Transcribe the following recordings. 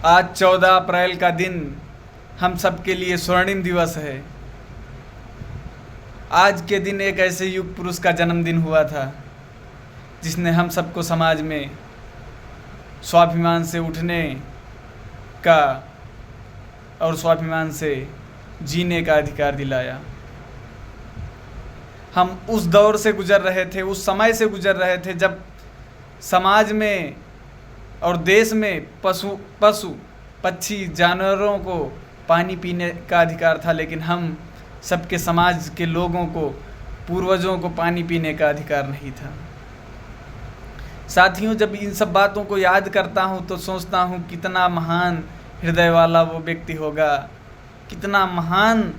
आज 14 अप्रैल का दिन हम सब के लिए स्वर्णिम दिवस है। आज के दिन एक ऐसे युग पुरुष का जन्मदिन हुआ था जिसने हम सबको समाज में स्वाभिमान से उठने का और स्वाभिमान से जीने का अधिकार दिलाया। हम उस दौर से गुजर रहे थे, उस समय से गुजर रहे थे जब समाज में और देश में पशु पक्षी जानवरों को पानी पीने का अधिकार था, लेकिन हम सबके समाज के लोगों को, पूर्वजों को पानी पीने का अधिकार नहीं था। साथियों, जब इन सब बातों को याद करता हूँ तो सोचता हूँ कितना महान हृदय वाला वो व्यक्ति होगा, कितना महान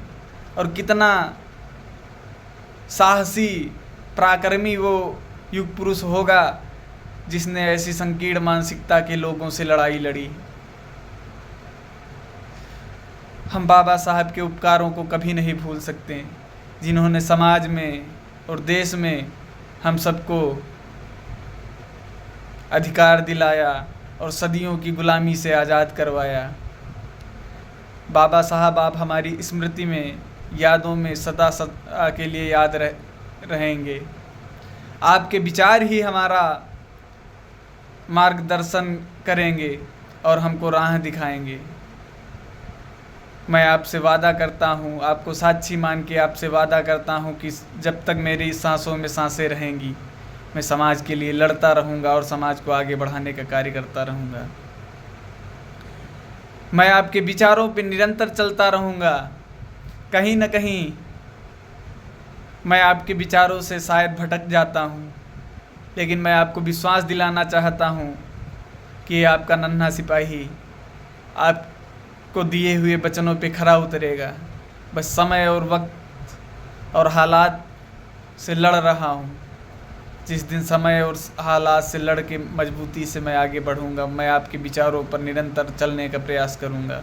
और कितना साहसी पराक्रमी वो युग पुरुष होगा जिसने ऐसी संकीर्ण मानसिकता के लोगों से लड़ाई लड़ी। हम बाबा साहब के उपकारों को कभी नहीं भूल सकते, जिन्होंने समाज में और देश में हम सबको अधिकार दिलाया और सदियों की गुलामी से आज़ाद करवाया। बाबा साहब, आप हमारी स्मृति में, यादों में सदा सदा के लिए याद रहेंगे। आपके विचार ही हमारा मार्गदर्शन करेंगे और हमको राह दिखाएंगे। मैं आपसे वादा करता हूँ, आपको साक्षी मान के आपसे वादा करता हूँ कि जब तक मेरी सांसों में सांसें रहेंगी मैं समाज के लिए लड़ता रहूँगा और समाज को आगे बढ़ाने का कार्य करता रहूँगा। मैं आपके विचारों पे निरंतर चलता रहूँगा। कहीं न कहीं मैं आपके विचारों से शायद भटक जाता हूँ, लेकिन मैं आपको विश्वास दिलाना चाहता हूँ कि आपका नन्हा सिपाही आपको दिए हुए वचनों पे खरा उतरेगा। बस समय और वक्त और हालात से लड़ रहा हूँ। जिस दिन समय और हालात से लड़ के मजबूती से मैं आगे बढ़ूँगा, मैं आपके विचारों पर निरंतर चलने का प्रयास करूँगा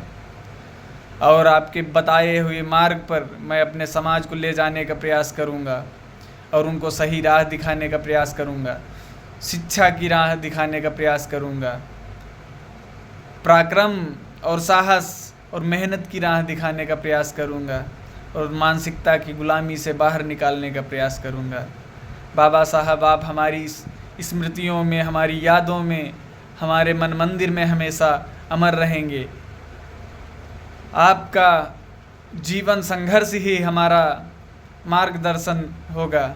और आपके बताए हुए मार्ग पर मैं अपने समाज को ले जाने का प्रयास करूँगा और उनको सही राह दिखाने का प्रयास करूँगा, शिक्षा की राह दिखाने का प्रयास करूँगा, पराक्रम और साहस और मेहनत की राह दिखाने का प्रयास करूँगा और मानसिकता की गुलामी से बाहर निकालने का प्रयास करूँगा। बाबा साहब, आप हमारी स्मृतियों में, हमारी यादों में, हमारे मन मंदिर में हमेशा अमर रहेंगे। आपका जीवन संघर्ष ही हमारा मार्गदर्शन होगा।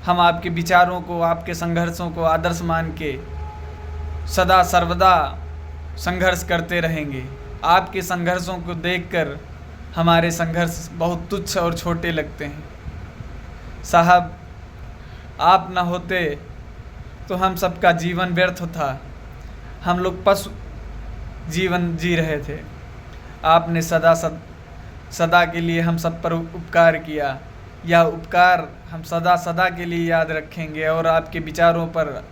हम आपके विचारों को, आपके संघर्षों को आदर्श मान के सदा सर्वदा संघर्ष करते रहेंगे। आपके संघर्षों को देखकर हमारे संघर्ष बहुत तुच्छ और छोटे लगते हैं। साहब, आप न होते तो हम सबका जीवन व्यर्थ था। हम लोग पशु जीवन जी रहे थे। आपने सदा के लिए हम सब पर उपकार किया। यह उपकार हम सदा के लिए याद रखेंगे और आपके विचारों पर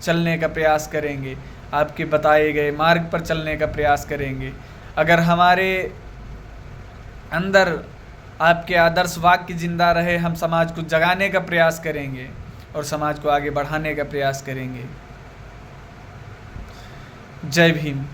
चलने का प्रयास करेंगे, आपके बताए गए मार्ग पर चलने का प्रयास करेंगे। अगर हमारे अंदर आपके आदर्श वाक्य जिंदा रहे, हम समाज को जगाने का प्रयास करेंगे और समाज को आगे बढ़ाने का प्रयास करेंगे। जय भीम।